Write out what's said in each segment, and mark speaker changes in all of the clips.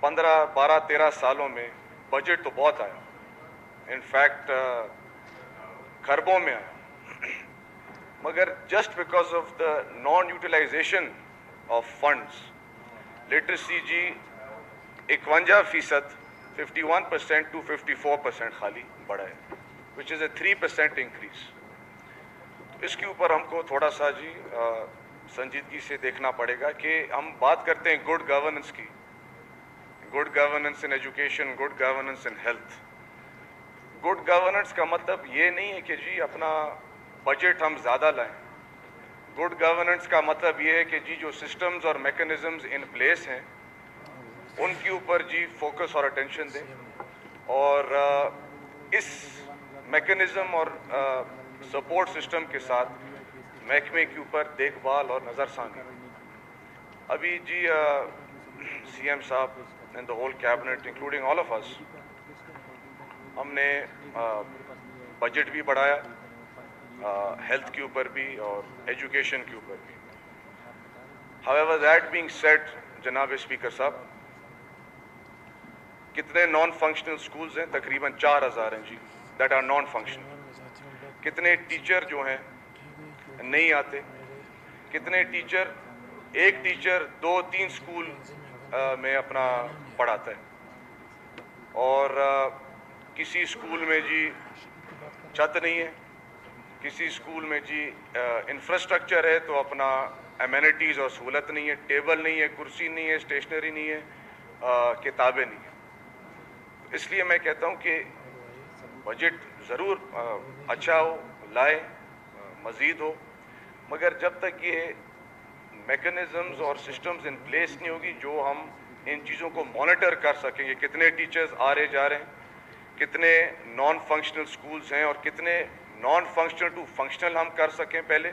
Speaker 1: 15-12-13 سالوں میں بجٹ تو بہت آیا, انفیکٹ خربوں میں آیا, مگر just because of the non utilization of funds literacy جی 51%, 51% to 54% خالی بڑھا ہے, وچ از اے 3% انکریز. اس کے اوپر ہم کو تھوڑا سا جی سنجیدگی سے دیکھنا پڑے گا کہ ہم بات کرتے ہیں گڈ گورننس کی, good governance in education, good governance in health. Good governance کا مطلب یہ نہیں ہے کہ جی اپنا بجٹ ہم زیادہ لائیں. گڈ گورننس کا مطلب یہ ہے کہ جی جو سسٹمز اور میکنزمز ان پلیس ہیں ان کے اوپر جی فوکس اور اٹینشن دیں, اور اس میکنزم اور سپورٹ سسٹم کے ساتھ محکمے کے اوپر دیکھ بھال اور نظر ثانی. ابھی جی سی ایم صاحب and the whole cabinet including all of us, ہم نے بجٹ بھی بڑھایا, ہیلتھ کے اوپر بھی اور ایجوکیشن کے اوپر بھی. however that being said, جناب اسپیکر صاحب, کتنے نان فنکشنل سکولز ہیں؟ تقریباً 4000 ہیں جی, دیٹ آر نان فنکشنل. کتنے ٹیچر جو ہیں نہیں آتے, کتنے ٹیچر, ایک ٹیچر 2-3 اسکول میں اپنا پڑھاتا ہے, اور کسی اسکول میں جی چھت نہیں ہے, کسی اسکول میں جی انفراسٹرکچر ہے تو اپنا امینٹیز اور سہولت نہیں ہے, ٹیبل نہیں ہے, کرسی نہیں ہے, اسٹیشنری نہیں ہے, کتابیں نہیں ہیں. اس لیے میں کہتا ہوں کہ بجٹ ضرور اچھا ہو, لائے, مزید ہو, مگر جب تک یہ میکنزمز اور سسٹمز ان پلیس نہیں ہوگی جو ہم ان چیزوں کو مانیٹر کر سکیں گے, کتنے ٹیچرز آ رہے جا رہے ہیں, کتنے نان فنکشنل سکولز ہیں, اور کتنے نان فنکشنل ٹو فنکشنل ہم کر سکیں پہلے.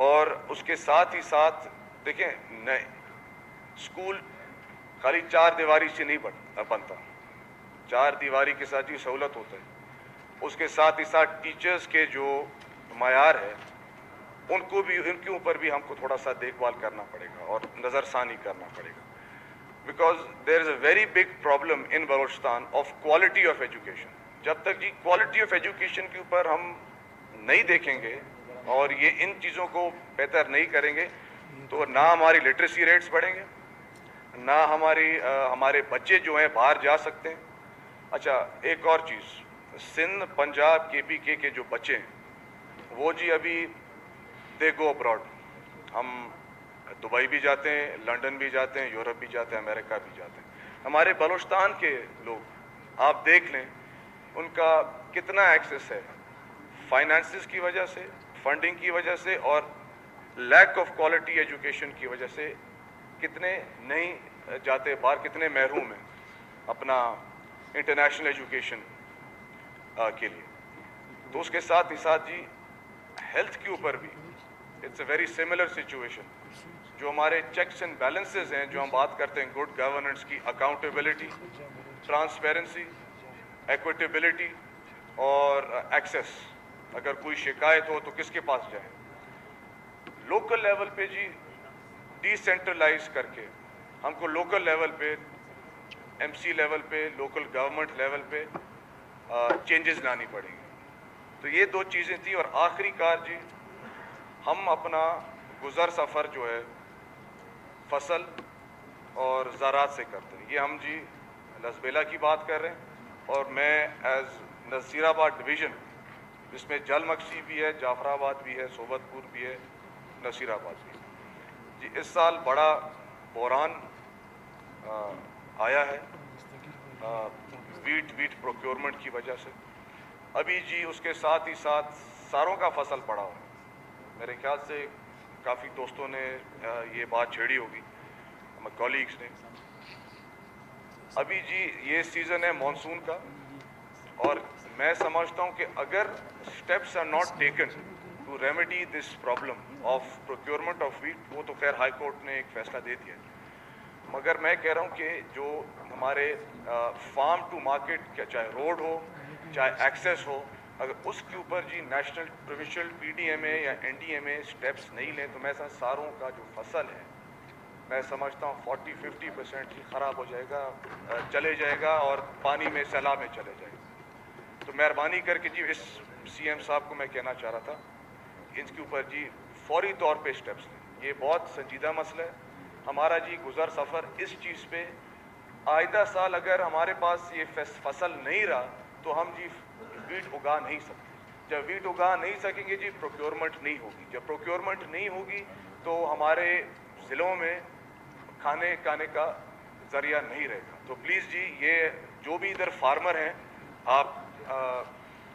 Speaker 1: اور اس کے ساتھ ہی ساتھ دیکھیں, نئے اسکول خالی 4 دیواری سے نہیں بنتا, 4 دیواری کے ساتھ ہی سہولت ہوتا ہے, اس کے ساتھ ہی ساتھ ٹیچرز کے جو معیار ہے ان کو بھی, ان کے اوپر بھی ہم کو تھوڑا سا دیکھ بھال کرنا پڑے گا اور نظر ثانی کرنا پڑے گا. Because there is a very big problem in Balochistan of quality of education. جب تک جی کوالٹی آف ایجوکیشن کے اوپر ہم نہیں دیکھیں گے اور یہ ان چیزوں کو بہتر نہیں کریں گے تو نہ ہماری لٹریسی ریٹس بڑھیں گے, نہ ہمارے بچے جو ہیں باہر جا سکتے ہیں. اچھا ایک اور چیز, سندھ, پنجاب, KPK کے جو بچے ہیں وہ جی ابھی دے گو ابراڈ. ہم دبئی بھی جاتے ہیں, لنڈن بھی جاتے ہیں, یورپ بھی جاتے ہیں, امریکہ بھی جاتے ہیں. ہمارے بلوچستان کے لوگ آپ دیکھ لیں ان کا کتنا ایکسیس ہے, فائنانسز کی وجہ سے, فنڈنگ کی وجہ سے, اور لیک آف کوالٹی ایجوکیشن کی وجہ سے کتنے نہیں جاتے باہر, کتنے محروم ہیں اپنا انٹرنیشنل ایجوکیشن کے لیے. تو اس کے ساتھ ہی ساتھ جی ہیلتھ کے اوپر بھی it's a very similar situation. جو ہمارے چیکس اینڈ بیلنسز ہیں, جو ہم بات کرتے ہیں گڈ گورننس کی, اکاؤنٹیبلٹی, ٹرانسپیرنسی, ایکویٹیبلٹی اور ایکسیس. اگر کوئی شکایت ہو تو کس کے پاس جائیں. لوکل لیول پہ جی ڈی سینٹرلائز کر کے ہم کو لوکل لیول پہ, MC لیول پہ, لوکل گورنمنٹ لیول پہ چینجز لانی پڑیں گی. تو یہ 2 چیزیں تھیں. اور آخری کار جی ہم اپنا گزر سفر جو ہے فصل اور زراعت سے کرتے ہیں. یہ ہم جی لسبیلا کی بات کر رہے ہیں, اور میں ایز نذیر آباد ڈویژن جس میں جل مکسی بھی ہے, جعفر آباد بھی ہے, صوبت پور بھی ہے, نصیر آباد بھی ہے جی, اس سال بڑا بحران آیا ہے ویٹ پروکیورمنٹ کی وجہ سے. ابھی جی اس کے ساتھ ہی ساتھ ساروں کا فصل پڑا ہوا ہے. میرے خیال سے کافی دوستوں نے یہ بات چھیڑی ہوگی, ہمارے کولیگس نے. ابھی جی یہ سیزن ہے مانسون کا, اور میں سمجھتا ہوں کہ اگر steps are not taken to remedy this problem of procurement of wheat, وہ تو خیر ہائی کورٹ نے ایک فیصلہ دے دیا ہے, مگر میں کہہ رہا ہوں کہ جو ہمارے فارم ٹو مارکیٹ, چاہے روڈ ہو چاہے ایکسیس ہو, اگر اس کے اوپر جی نیشنل پروونشل PDMA یا NDMA اسٹیپس نہیں لیں تو میں ساروں کا جو فصل ہے میں سمجھتا ہوں 40-50% خراب ہو جائے گا، چلے جائے گا اور پانی میں سیلاب میں چلے جائے گا. تو مہربانی کر کے جی اس سی ایم صاحب کو میں کہنا چاہ رہا تھا اس کے اوپر جی فوری طور پہ اسٹیپس لیں. یہ بہت سنجیدہ مسئلہ ہے ہمارا جی. گزر سفر اس چیز پہ آئندہ سال اگر ہمارے پاس یہ فصل نہیں رہا تو ہم جی ویٹ اگا نہیں سکتے. جب ویٹ اگا نہیں سکیں گے جی پروکیورمنٹ نہیں ہوگی. جب پروکیورمنٹ نہیں ہوگی تو ہمارے ضلعوں میں کھانے کا ذریعہ نہیں رہے گا. تو پلیز جی یہ جو بھی ادھر فارمر ہیں آپ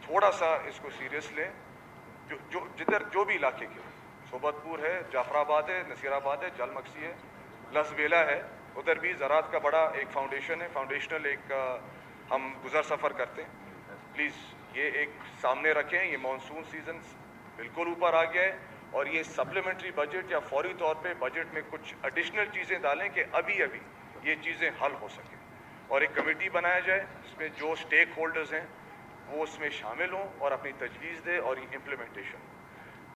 Speaker 1: تھوڑا سا اس کو سیریس لیں. جدھر جو بھی علاقے کے صوبت پور ہے، جعفر آباد ہے، نصیر آباد ہے، جل مکسی ہے، لس ویلا ہے، ادھر بھی زراعت کا بڑا ایک فاؤنڈیشن ہے، فاؤنڈیشنل ایک ہم گزر سفر کرتے ہیں. پلیز یہ ایک سامنے رکھیں. یہ مانسون سیزن بالکل اوپر آ گیا ہے اور یہ سپلیمنٹری بجٹ یا فوری طور پہ بجٹ میں کچھ ایڈیشنل چیزیں ڈالیں کہ ابھی یہ چیزیں حل ہو سکیں. اور ایک کمیٹی بنایا جائے جس میں جو اسٹیک ہولڈرز ہیں وہ اس میں شامل ہوں اور اپنی تجویز دے اور یہ امپلیمنٹیشن